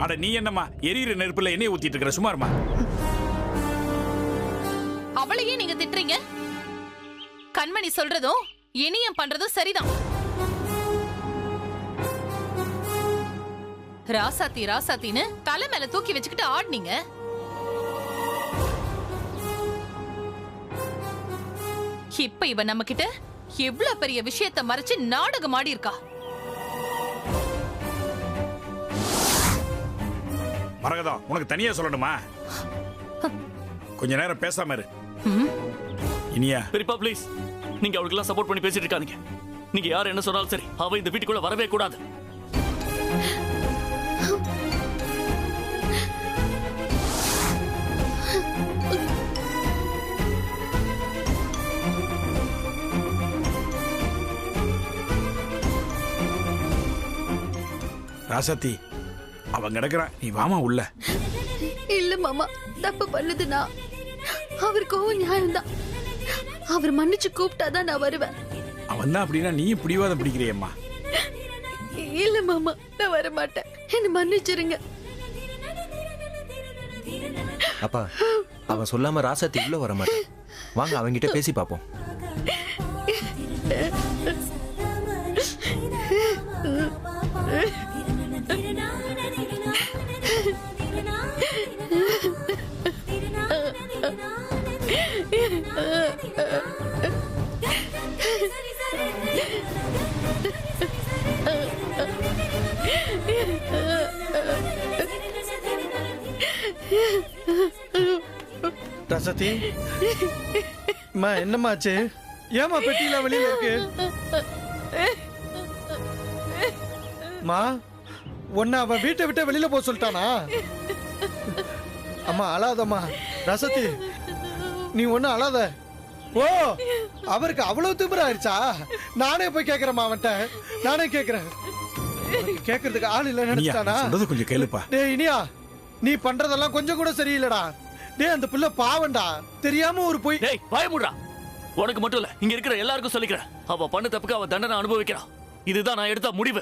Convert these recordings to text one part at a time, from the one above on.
அட நீ என்னம்மா எரியிற நெருப்புல எண்ணெய் ஊத்திட்டு இருக்கிற? சுமாருமா. அவளையே நீங்க திட்டுறீங்க. கண்மணி சொல்றதும் இனியம் பண்றதும் சரிதான். ராசாத்தி ராசாத்தின்னு தலை மேல தூக்கி வச்சுக்கிட்டு ஆடுனீங்க. இப்ப இவ நம்ம கிட்ட எவ்வளவு பெரிய விஷயத்தை மறைச்சு நாடகம் ஆடி இருக்கா. மரகதம், உனக்கு தனியா சொல்லணுமா? கொஞ்ச நேரம் பேசாம இரு. இனியா பெரியப்பா ப்ளீஸ், நீங்க அவளுக்கு எல்லாம் சப்போர்ட் பண்ணி பேசிட்டு இருக்காதீங்க. நீங்க யார் என்ன சொன்னாலும் சரி, அவ இந்த வீட்டுக்குள்ள வரவே கூடாது. ராசாத்தி, அவன் கிடக்குறான், நீ வாமா உள்ள. இல்ல மாமா, தப்பு பண்ணுதுன்னா அவர் கோவம் நியாயம்தான். அவர் மன்னிச்சு கூப்பிட்டாதான் நான் வருவேன். அவன் தான் அப்படின்னா நீயும் பிடிவாதம் பிடிக்கிறியம்மா. இல்ல மாமா, நான் வர மாட்டேன். என்ன மன்னிச்சிருங்க. அப்பா, அவன் சொல்லாம ராசாத்தி உள்ள வர மாட்டான். வாங்க அவங்கிட்ட பேசி பாப்போம். ரசதி, என்னமாச்சு? ஏமா பெட்டியில வெளியில இருக்கு? மா, உன்னை அவன் வீட்டை விட்டு வெளியில போக சொல்லிட்டானா? அம்மா அழாதம்மா. ரசதி, நீ ஒன்னும் அழாத. ஓ, அவருக்கு அவ்வளவு திமிர ஆயிடுச்சா? நானே போய் கேக்குறேன் அவன்கிட்ட. நானே கேக்குறேன். கேக்குறதுக்கு ஆள் இல்ல நினைச்சானா? கொஞ்சம் கேளுப்பா. டேய் இனியா, நீ பண்றதெல்லாம் கொஞ்சம் கூட சரியில்லடா. டேய், அந்த புள்ள பாவண்டா, தெரியாம ஒரு போய். டேய் பயமுடா. உனக்கு மட்டும் இல்ல, இங்க இருக்கிற எல்லாருக்கும் சொல்லிக்கிறேன். அவ பண்ண தப்புக்கு அவ தண்டனை அனுபவிக்கிறான். இதுதான் நான் எடுத்த முடிவு.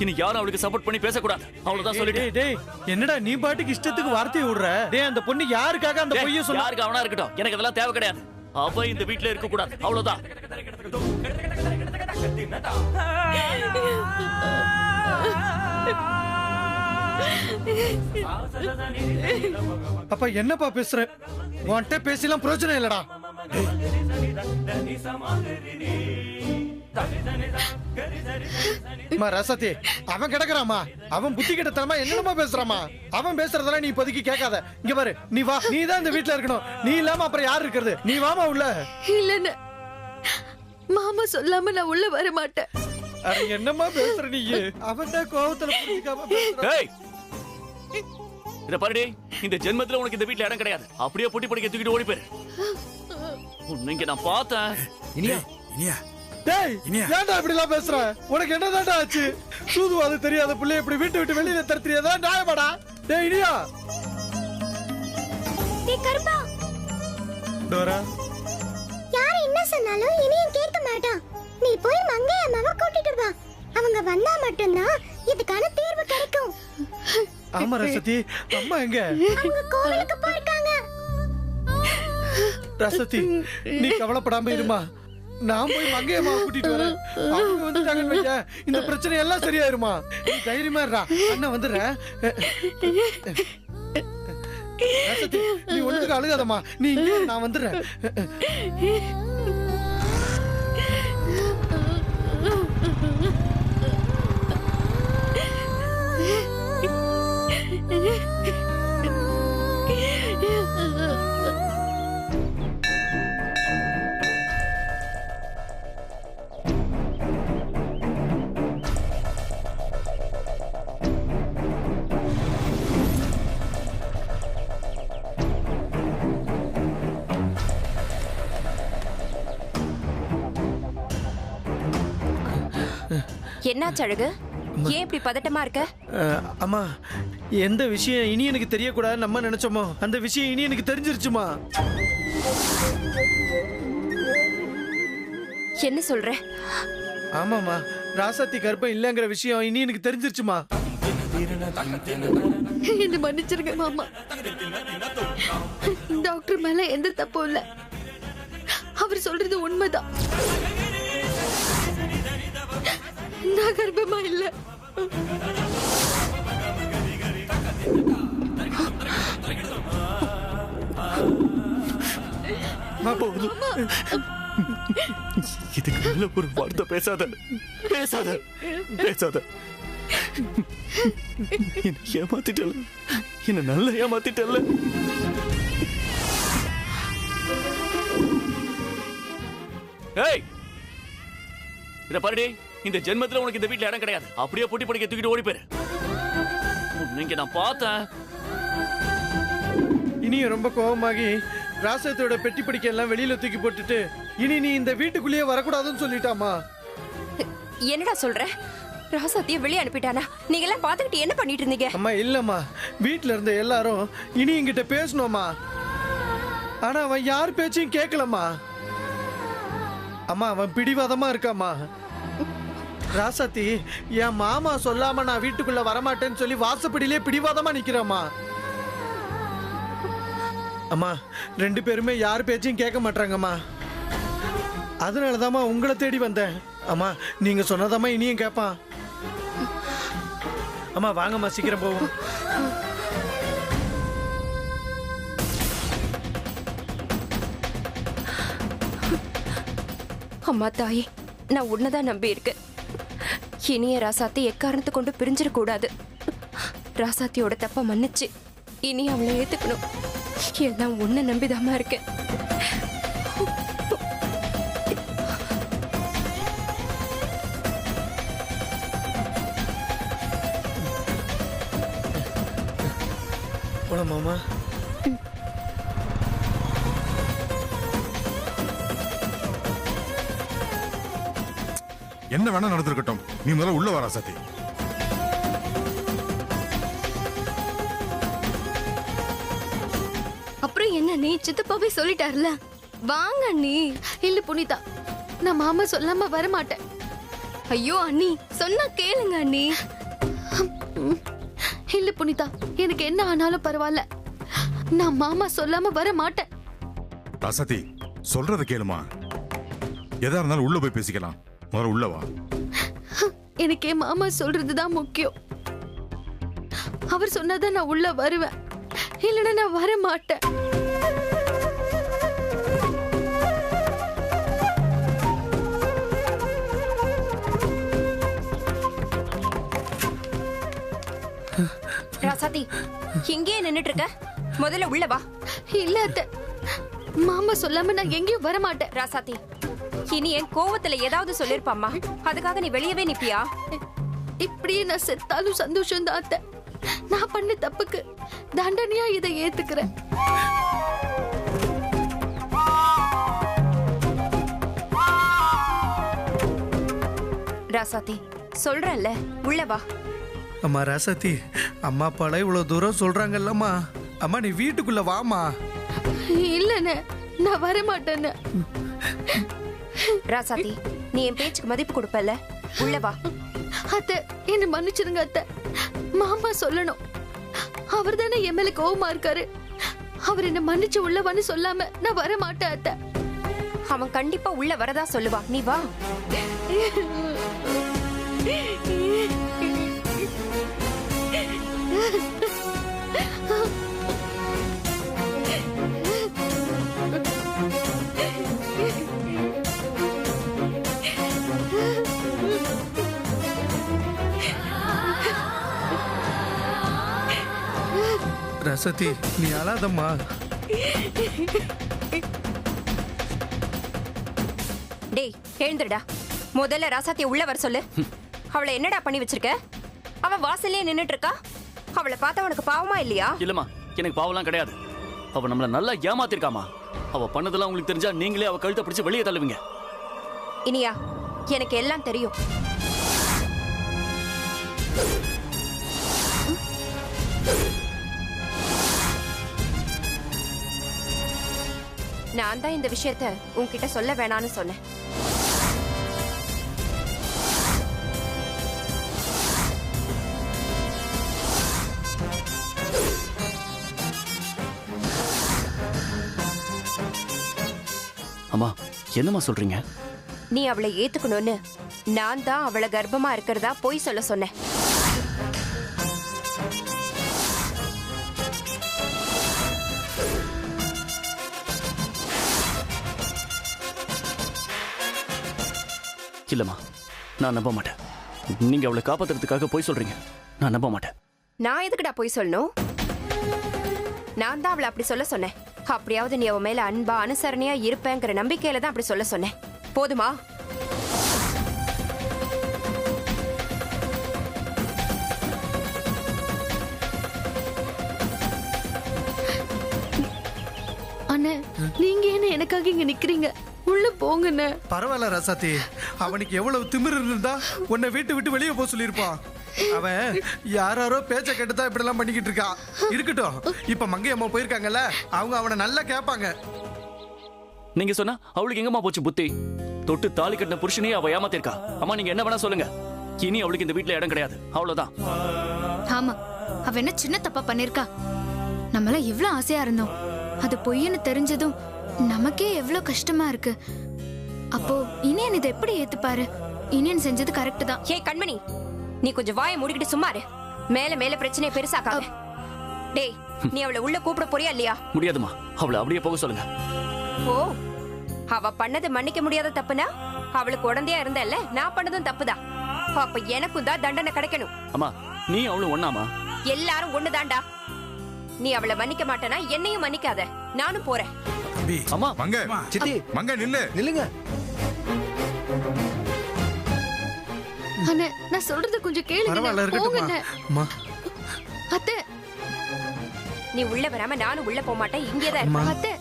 இனி யாரும் அவளுக்கு சப்போர்ட் பண்ணி பேசக்கூடாது. அவ்வளவுதான் சொல்லிட்டேன். டேய் என்னடா நீ பாட்டுக்கு இஷ்டத்துக்கு வார்த்தையை விடுற? டேய், அந்த பொண்ணு யாருக்காக அந்த பொய்யை சொல்ல? யாருக்கு அவனா இருக்கட்டும், எனக்கு அதெல்லாம் தேவை கிடையாது. அவ இந்த வீட்ல இருக்க கூடாது, அவ்வளவுதான். அப்பா என்னப்பா பேசுற? உன்கிட்ட பேசலாம் பிரயோஜனம் இல்லடா. ரசதி, அவன் கிடக்குறாமா, அவன் புத்தி கிட்டத்தனமா என்னமா பேசுறாமா? அவன் பேசுறதெல்லாம் நீ இப்போதைக்கு கேட்காத. இங்க பாரு, நீ வா. நீ தான் இந்த வீட்டுல இருக்கணும். நீ இல்லாம அப்புறம் யாரு இருக்கிறது? நீ வாமா உள்ள. இல்லன்னு மாமா சொல்லாம நான் உள்ள வர மாட்டேன். அட என்னமா பேசுற நீ? அவன் தான் கோவத்துல புரிஞ்சுக்காம பேசுறான். டேய், இத பாருடி, இந்த ஜென்மத்துல உனக்கு இந்த வீட்ல இடம் கிடையாது. அப்படியே பொட்டி பொடிக்க தூக்கிட்டு ஓடி போயிரு. உன்னை நான் பார்த்தேன். இனியா, இனியா, டேய், ஏன்டா இப்படி எல்லாம் பேசுற? உனக்கு என்னதான்டா ஆச்சு? சூதுவாது தெரியாத புள்ளை இப்படி வீட்டு விட்டு வெளியில தரத்திரியதா நியாயமாடா? டேய் இனியா. டேய் கருப்பா, டோரா, யார் என்ன சொன்னாலும் இனியும் கேட்க மாட்டான். நீ போய் மங்கை அம்மாவை கூட்டிட்டு வா. அவங்க வந்தா மட்டும்தான் இதுக்கான தீர்வு கிடைக்கும். ஆமா ரசதி, அம்மா எங்க? அவங்க கோவிலுக்கு போயிருக்காங்க. ரசதி, நீ கவலைப்படாம இருமா. நான் போய் மங்கை அம்மாவை கூட்டிட்டு வரேன். அவங்க வந்துட்டாங்கன்னு வைக்க, இந்த பிரச்சனை எல்லாம் சரியாயிருமா? நீ தைரியமா இருடா, அண்ணன் வந்துடுறேன். ரசதி, நீ ஒண்ணுக்கு அழுகாதம்மா. நீ இங்கே, நான் வந்துடுறேன். என்னாச்சு அழகு? ஏன் இப்படி பதட்டமா இருக்க? அம்மா, எந்த விஷயம் இனி எனக்கு தெரியக்கூடாது நம்ம நினைச்சோமோ அந்த விஷயம் இனி எனக்கு தெரிஞ்சிருச்சுமா. என்ன சொல்ற? ஆமாமா, ராசாத்தி கர்ப்பம் இல்லங்கிற விஷயம் இனி எனக்கு தெரிஞ்சிருச்சுமா. என்ன மன்னிச்சிருங்க மாமா. டாக்டர் மேல எந்த தப்பும் இல்ல. அவர் சொல்றது உண்மைதான். நான் கர்ப்பமா இல்ல. இதுக்கு மேல ஒரு வார்த்தை பேசாத பேசாத பேசாத. என்ன ஏமாத்திட்டல, என்ன நல்லா ஏமாத்திட்டல. ஏய், இத பாருடி, இந்த ஜென்மத்துல உனக்கு இந்த வீட்ல இடம் கிடையாது. அப்படியே பொட்டி படிக்க தூக்கிட்டு ஓடி போயிரு. நீங்க நான் பார்த்தேன். இனியும் ரொம்ப கோபமாகி ராசத்தோட பெட்டி படிக்க எல்லாம் வெளியில தூக்கி போட்டுட்டு இனி நீ இந்த வீட்டுக்குள்ளேயே வரக்கூடாதுன்னு சொல்லிட்டாமா. என்னடா சொல்ற? ராசாத்திய வெளியே அனுப்பிட்டானா? நீங்க எல்லாம் பாத்துக்கிட்டு என்ன பண்ணிட்டு இருந்தீங்க? அம்மா இல்லம்மா, வீட்டுல இருந்த எல்லாரும் இனி என்கிட்ட பேசணுமா. ஆனா அவன் யார் பேச்சையும் கேட்கலம்மா. அம்மா அவன் பிடிவாதமா இருக்காமா. ராசாத்தி என் மாமா சொல்லாம நான் வீட்டுக்குள்ள வரமாட்டேன்னு சொல்லி வாசப்படியிலே பிடிவாதமா நிக்கிறாமா. அம்மா 2 பேருமே யார் பேச்சையும் கேட்க மாட்டாங்கம்மா. அதனாலதாம்மா உங்களை தேடி வந்தேன். அம்மா நீங்க சொன்னதாம்மா இனியும் கேட்பான். அம்மா வாங்கம்மா சீக்கிரம் போவோம். அம்மா தாயே, நான் உன்னதான் நம்பி இருக்கேன். இனிய ராசாத்தி எக்காரணத்தை கொண்டு பிரிஞ்சிடக்கூடாது. ராசாத்தியோட தப்ப மன்னிச்சு இனி அவளை ஏத்துக்கணும். எல்லாம் உன்னை நம்பிதாமா இருக்கேன். மாமா என்ன வேணா நடந்திருக்கட்டும், நீ முதல்ல உள்ள வர ராசாத்தி. அப்புறம் என்ன நீ சித்தப்பாவே சொல்லிட்டார்ல, வாங்க நீ. இல்ல புனிதா, நான் மாமா சொல்லாம வர மாட்டேன். ஐயோ அண்ணி, சொன்னா கேளுங்க அண்ணி. இல்ல புனிதா, எனக்கு என்ன ஆனாலும் பரவாயில்ல, நான் மாமா சொல்லாம வர மாட்டேன். ராசாத்தி சொல்றத கேளுமா, எதா இருந்தாலும் உள்ள போய் பேசிக்கலாம். முதல்ல உள்ள வா. எனக்கு என் மாமா சொல்றதுதான் முக்கியம். அவர் சொன்னாதான் நான் உள்ள வருவேன், இல்லைன்னா நான் வர மாட்டேன். ராசாத்தி இங்கே நின்னுட்டு இருக்க, முதல்ல உள்ள வா. இல்ல அத்தை, மாமா சொல்லாம நான் எங்கேயும் வர மாட்டேன். ராசாத்தி, இனி என் கோவத்துல ஏதாவது சொல்லிருப்பாமா, அதுக்காக நீ வெளியவே நிப்பியா? இப்படியே நான் செத்தாலும் சந்தோஷம் தான் அத்தை. நான் பண்ண தப்புக்கு தண்டனையா இதை ஏத்துக்கிறேன். ராசாத்தி சொல்றேன்ல, உள்ள வா. அம்மா ராசாத்தி, அம்மா அப்பால இவ்வளவு தூரம் சொல்றாங்கல்லம்மா. அம்மா நீ வீட்டுக்குள்ள வாமா. இல்லன்னு நான் வர மாட்டேன்னு. ராசாத்தி, நீ என் பேச்சுக்கு மதிப்பு கொடுப்பல, உள்ள வா. அத்தை என்ன மன்னிச்சிருங்க அத்தை, மாமா சொல்லணும். அவர் தானே என் மேல கோவமா இருக்காரு. அவர் என்ன மன்னிச்சு உள்ளவான்னு சொல்லாம நான் வர மாட்டேன் அத்தை. அவன் கண்டிப்பா உள்ள வரதா சொல்லுவா, நீ வா. ரசதி நீ அழாதம்மா. டேய் எழுந்துடா, முதல்ல ராசாத்திய உள்ள வர சொல்லு. அவளை என்னடா பண்ணி வச்சிருக்க? அவ வாசல்லே நின்னுட்டு இருக்கா. அவளை பார்த்தா உனக்கு பாவமா இல்லையா? இல்லம்மா, எனக்கு பாவம்லாம் கிடையாது. அவ நம்மள நல்லா ஏமாத்திருக்காமா. அவ பண்ணதெல்லாம் உங்களுக்கு தெரிஞ்சா நீங்களே அவ கழுத்தை பிடிச்சு வெளியே தள்ளுவீங்க. இனியா, எனக்கு எல்லாம் தெரியும். நான் தான் இந்த விஷயத்த உன்கிட்ட சொல்ல வேணான்னு சொன்னேன். அம்மா என்னம்மா சொல்றீங்க? நீ அவளை ஏத்துக்கணும்னு நான் தான் அவளை கர்ப்பமா இருக்கிறதா போய் சொல்ல சொன்னேன். இல்லம்மா, நான் நம்ப மாட்டேன். நீங்க அவளை காப்பாத்துறதுக்காக போய் சொல்றீங்க. நான் நம்ப மாட்டேன். நான் எதுக்குடா போய் சொல்லணும்? நான் தான் அவளை அப்படி சொல்ல சொன்னேன். அப்படியாவது நீ அவ மேல அன்பா அனுசரணையா இருப்பேங்கிற நம்பிக்கையில தான் அப்படி சொல்ல சொன்னேன். போதுமா? அண்ணே, நீங்க என்ன எனக்காக இங்க நிக்கிறீங்க? உள்ள போங்கண்ணே. பரவாயில்ல ராசாத்தி, அவனுக்கு எவ்வளவு திமிரு இருந்தா உன்னை வீட்டு விட்டு வெளியே போக சொல்லியிருப்பான். அவன் யாரோ பேச்ச கேட்டுதான் இப்படி எல்லாம் பண்ணிக்கிட்டு இருக்கான். இருக்கட்டும், இப்ப மங்கை அம்மா போயிருக்காங்கல்ல, அவங்க அவனை நல்லா கேட்பாங்க. நீங்க சொன்னா அவளுக்கு எங்கம்மா போச்சு புத்தி? தொட்டு தாலி கட்டின புருஷனையே அவ ஏமாத்திருக்கா. அம்மா நீங்க என்ன வேணா சொல்லுங்க, இனி அவளுக்கு இந்த வீட்டுல இடம் கிடையாது. அவ்வளவுதான். ஆமா, அவ என்ன சின்ன தப்பா பண்ணிருக்கா? நம்மள எவ்வளவு ஆசையா இருந்தோம், அது பொய்ன்னு தெரிஞ்சதும் நமக்கே எவ்வளவு கஷ்டமா இருக்கு. அப்போ இனியன் இதை எப்படி ஏத்துப்பாரு? இனியன் செஞ்சது கரெக்ட் தான். ஏய் கண்மணி, நீ கொஞ்சம் வாயை மூடிக்கிட்டு சும்மா இரு. மேல மேல பிரச்சனையை பெருசாக்காத. டேய், நீ அவளை உள்ள கூப்பிட போறியா இல்லையா? முடியாதுமா, அவளை அப்படியே போக சொல்லுங்க. ஓ, அவ பண்ணது மன்னிக்க முடியாத தப்புனா அவளுக்கு உடந்தையா இருந்தல்ல, நான் பண்ணதும் தப்புதான். அப்ப எனக்கும் தான் தண்டனை கிடைக்கணும். அம்மா நீ அவளும் ஒண்ணாமா? எல்லாரும் ஒண்ணுதான்டா. நீ அவளை மன்னிக்க மாட்டேனா என்னையும் மன்னிக்காத. நானும் போறேன். அம்மா மங்க, சித்தி மங்க நில்லு. நில்லுங்க. அண்ணே, நான் சொல்றது கொஞ்சம் பரவாயில்ல, கேளுங்க. போங்க இருக்கட்டும். அண்ணே. அம்மா, அத்தை, நீ உள்ள வராம நானும் உள்ள போக மாட்டேன். இங்கேதான் இருப்பேன். அத்தை,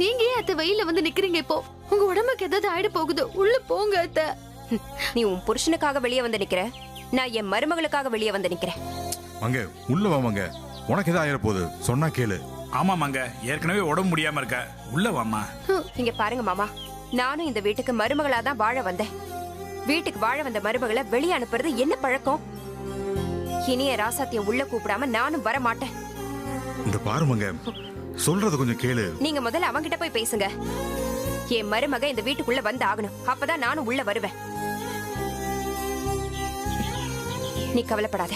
நீங்க ஏன் அத்தை வெயில வந்து நிக்கிறீங்க? இப்போ உங்க உடம்புக்கு ஏதாவது ஆயிட போகுது. உள்ள போங்க அத்தை. நீ உன் புருஷனுக்காக வெளியே வந்து நிக்கிற, நான் என் மருமகளுக்காக வெளியே வந்து நிக்கிறேன். மங்க உள்ள வா மங்க, உனக்கு எதாவது ஆயிர போகுது, சொன்னா கேளு. ஆமாமாங்க, ஏற்கனவே உடம்பு முடியாம இருக்க. உள்ள வாமா. இங்க பாருங்க மாமா, நானும் இந்த வீட்டுக்கு மருமகளா தான் வாழ வந்தேன். வீட்டுக்கு வாழ வந்த மருமகளை வெளியே அனுப்புறது என்ன பழக்கம்? இனிய ராசாத்திய உள்ள கூப்பிடாம நானும் வர மாட்டேன். இந்த பாரு மங்க, சொல்றது கொஞ்சம் கேளு. நீங்க முதல்ல அவங்கிட்ட போய் பேசுங்க. என் மருமக இந்த வீட்டுக்குள்ள வந்து ஆகணும், அப்பதான் நானும் உள்ள வருவேன். நீ கவலைப்படாத.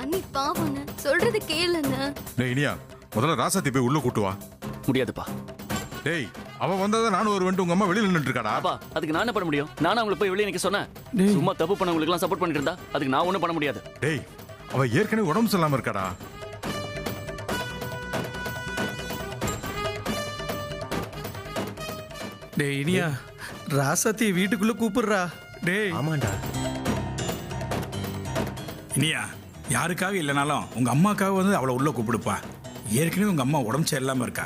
அண்ணி பாவம், சொல்றது கேளுண்ண. டேய் இனியா, முதல்ல ராசாத்தி போய் உள்ள கூட்டு வா. முடியாதுப்பா. டேய், அவ வந்தாதான் நானும் ஒரு உங்க அம்மா வெளியில நின்னுட்டு இருக்காடா. அப்பா அதுக்கு நான் என்ன பண்ண முடியும்? நானும் அவங்களை போய் வெளியே நிக்க சொன்னேன். சும்மா தப்பு பண்ணவங்களுக்கு எல்லாம் சப்போர்ட் பண்ணிட்டு இருந்தா அதுக்கு நான் ஒண்ணும் பண்ண முடியாது. டேய், அவ ஏற்கனவே உடம்பு சரியில்லாம இருக்காடா. டேய் இனியா, ராசாத்தி வீட்டுக்குள்ள கூப்பிடுறா. டேய் ஆமாண்டா. இனியா, யாருக்காக இல்லைனாலும் உங்க அம்மாக்காக வந்து அவளை உள்ள கூப்பிடுப்பா. ஏற்கனவே உங்க அம்மா உடம்பு சரியில்லாம இருக்கா.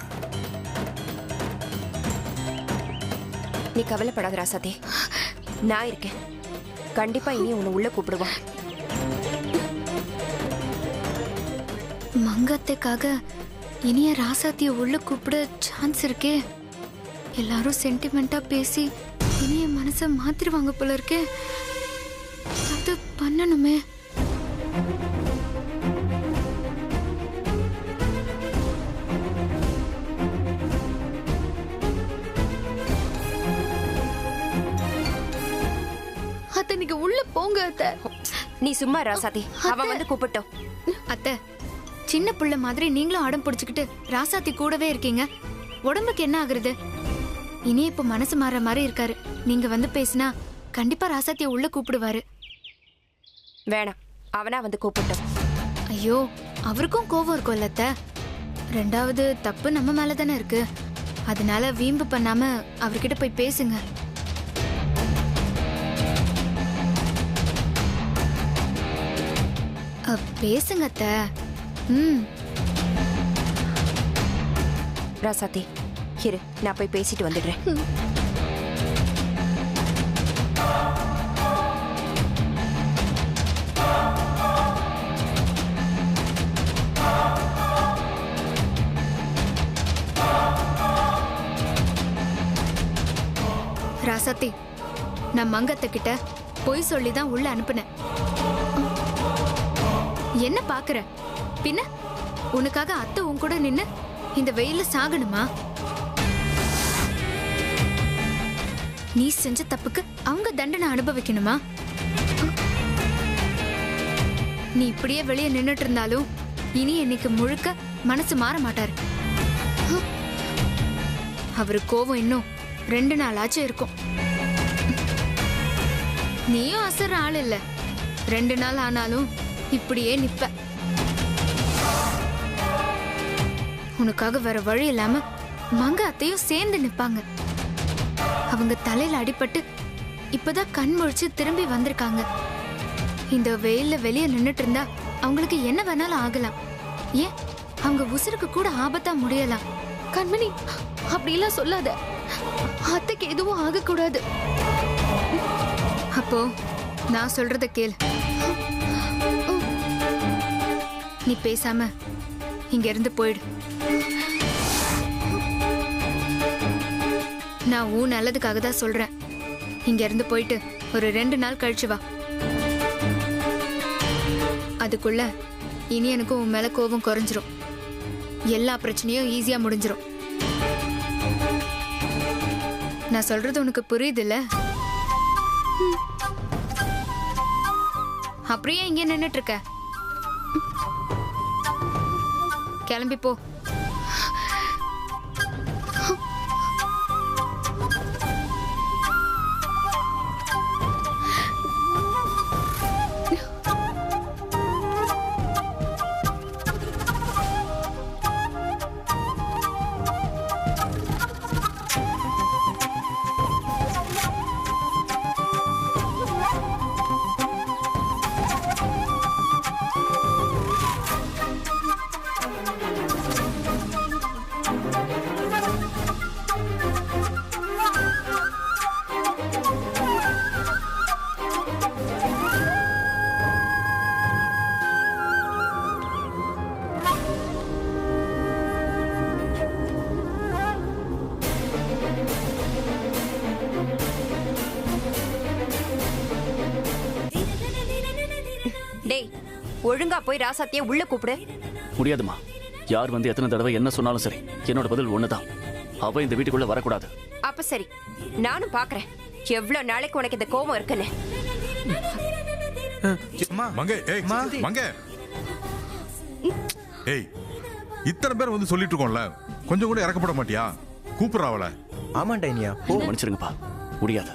நீ கவலைப்படாத ராசாத்தி, நான் இருக்கேன். கண்டிப்பா இனி உன்னை உள்ள கூப்பிடுவான். மங்கத்தைக்காக இனிய ராசாத்திய உள்ள கூப்பிட சான்ஸ் இருக்கே. எல்லாரும் சென்டிமெண்டா பேசி இனிய மனசை மாத்திருவாங்க போல இருக்கே. அது பண்ணணுமே. அத்தை, நீங்க உள்ள போங்க அத்தை. நீ சும்மா ராசாத்தி, அவன் வந்து கூப்பிட்டோம். அத்தை, சின்ன புள்ள மாதிரி நீங்களும் அடம் பிடிச்சுக்கிட்டு ராசாத்தி கூடவே இருக்கீங்க. உடம்புக்கு என்ன ஆகுறது? இனி இப்ப மனசு மாற மாதிரி இருக்காரு. நீங்க வந்து பேசினா கண்டிப்பா ராசாத்திய உள்ள கூப்பிடுவாரு. வேணாம், அவனா வந்து கூப்பிட்டோம். ஐயோ, அவருக்கும் கோவம் இருக்கும்ல அத்தை. ரெண்டாவது தப்பு நம்ம மேல தானே இருக்கு. அதனால வீம்பு பண்ணாம அவர்கிட்ட போய் பேசுங்க. பேசுங்க அத்தை. ராசாத்தி இரு, நான் போய் பேசிட்டு வந்துடுறேன். ராசாத்தி, நான் மங்கத்தை கிட்ட பொய் சொல்லி தான் உள்ள அனுப்புனேன். என்ன பாக்குற? பின்ன உனக்காக அத்தை உன் கூட நின்னு இந்த வெயில சாகணுமா? நீ செஞ்ச தப்புக்கு அவங்க தண்டனை அனுபவிக்கணுமா? நீ இப்படியே வெளியே நின்னுட்டு இருந்தாலும் இனி இன்னைக்கு முழுக்க மனசு மாற மாட்டாரு. அவரு கோவம் இன்னும் 2 நாளாச்சும் இருக்கும். நீயும் அசர ஆள் இல்ல. 2 நாள் ஆனாலும் இப்படியே நிப்ப. உனக்காக வேற வழி இல்லாம மங்க அத்தையும் சேர்ந்து நிப்பாங்க. அவங்க தலையில அடிபட்டு இப்பதான் கண் முழிச்சு திரும்பி வந்திருக்காங்க. இந்த வெயில்ல வெளியே நின்னுட்டு இருந்தா அவங்களுக்கு என்ன வேணாலும் ஆகலாம். ஏன் அவங்க உசுருக்கு கூட ஆபத்தா முடியலாம். கண்மணி, அப்படிலாம் சொல்லாத. அத்தைக்கு எதுவும் ஆகக்கூடாது. அப்போ நான் சொல்றத கேளு. நீ பேசாம இங்க இருந்து போயிடு. நான் உன் நல்லதுக்காக தான் சொல்றேன். இங்க இருந்து போயிட்டு ஒரு 2 நாள் கழிச்சு வா. அதுக்குள்ள இனி எனக்கு உன் மேல கோபம் குறைஞ்சிரும். எல்லா பிரச்சனையும் ஈஸியா முடிஞ்சிரும். நான் சொல்றது உனக்கு புரியுதுல்ல? அப்படியே இங்க நின்னுட்டு இருக்க? கிளம்பி போ. டேய், ஒழுங்கா போய் ராசாத்திய உள்ள கூப்பிடு. முடியாதுமா. யார் வந்து எத்தனை தடவை என்ன சொன்னாலும் சரி, என்னோட பதில் ஒண்ணுதான். அவ இந்த வீட்டுக்குள்ள வரக்கூடாது. அப்ப சரி, நானும் பாக்குறேன் எவ்வளவு நாளைக்கு உனக்கு இந்த கோபம் இருக்குன்னு. மங்கை, ஏய் மங்கை, ஏய் இத்தனை பேர் வந்து சொல்லிட்டு இருக்கோம்ல, கொஞ்சம் கூட இறக்கப்பட மாட்டியா? கூப்பிடுறா அவளை. ஆமாண்டா இனியா. ஓ மன்னிச்சிருங்கப்பா, முடியாது.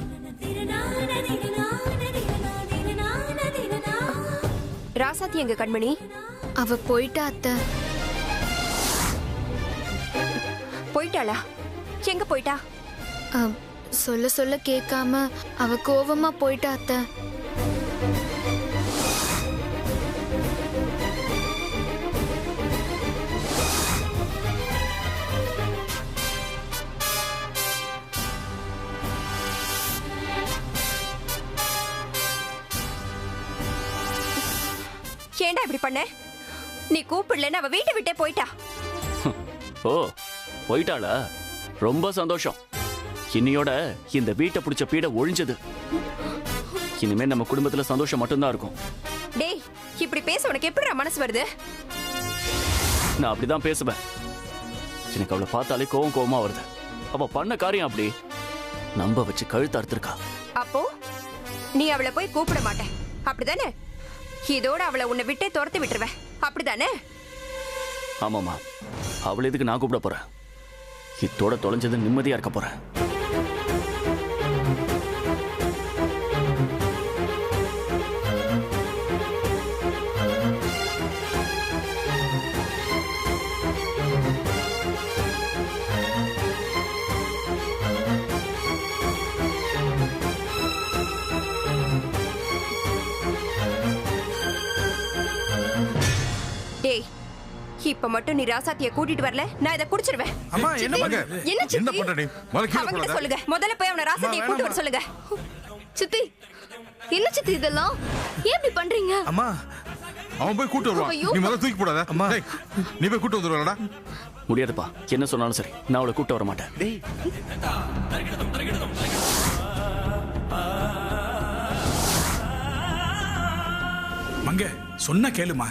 ராசாத்தி எங்க கண்மணி? அவ போயிட்டா அத்தை. போயிட்டாளா? எங்க போயிட்டா? சொல்ல சொல்ல கேட்காம அவ கோவமா போயிட்டா அத்தை. ஏண்டா இப்படி பண்ண? நீ கூப்பிடலன்னு அவ வீட்டை விட்டே போயிட்டா. ஓ போயிட்டாளா? ரொம்ப சந்தோஷம். இன்னையோட இந்த வீட்டை பிடிச்ச பீட ஒழிஞ்சது. இனிமே நம்ம குடும்பத்துல சந்தோஷம் மட்டும்தான் இருக்கும். டேய், இப்படி பேச உனக்கு எப்படி மனசு வருது? நான் அப்படிதான் பேசுவேன். எனக்கு அவளை பார்த்தாலே கோவமா வருது. அவ பண்ண காரியம் அப்படி நம்ப வச்சு கழுத்து அறுத்திருக்கா. அப்போ நீ அவளை போய் கூப்பிட மாட்ட, அப்படிதானே? இதோட அவளை உன்னை விட்டே துரத்தி விட்டுருவ, அப்படிதானே? ஆமாமா. அவளை எதுக்கு நான் கூப்பிட போறேன்? இதோட தொலைஞ்சது நிம்மதியா இருக்க போறேன். டேய், இப்ப மட்டும் நீ ராசாத்திய கூட்டிட்டு வரல, நான் இத குடிச்சிடுவேன். அம்மா என்ன பண்ற? என்ன சித்தி? என்ன பண்ற நீ? முதல்ல கீழ அவங்கிட்ட போடாத. சொல்லுங்க, முதல்ல போய் அவன ராசாத்திய கூட்டி வர சொல்லுங்க. சித்தி, என்ன சித்தி இதெல்லாம்? ஏன் இப்படி பண்றீங்க? அம்மா அவன் போய் கூட்டு வருவான். ஐயோ. நீ முதல்ல தூக்கி போடாத. அம்மா. டேய், நீ போய் கூட்டு வந்துருவாடா. முடியாதுப்பா, என்ன சொன்னாலும் சரி, நான் அவளை கூப்பிட்டு வர மாட்டேன். டேய் மங்க சொன்னா கேளுமா.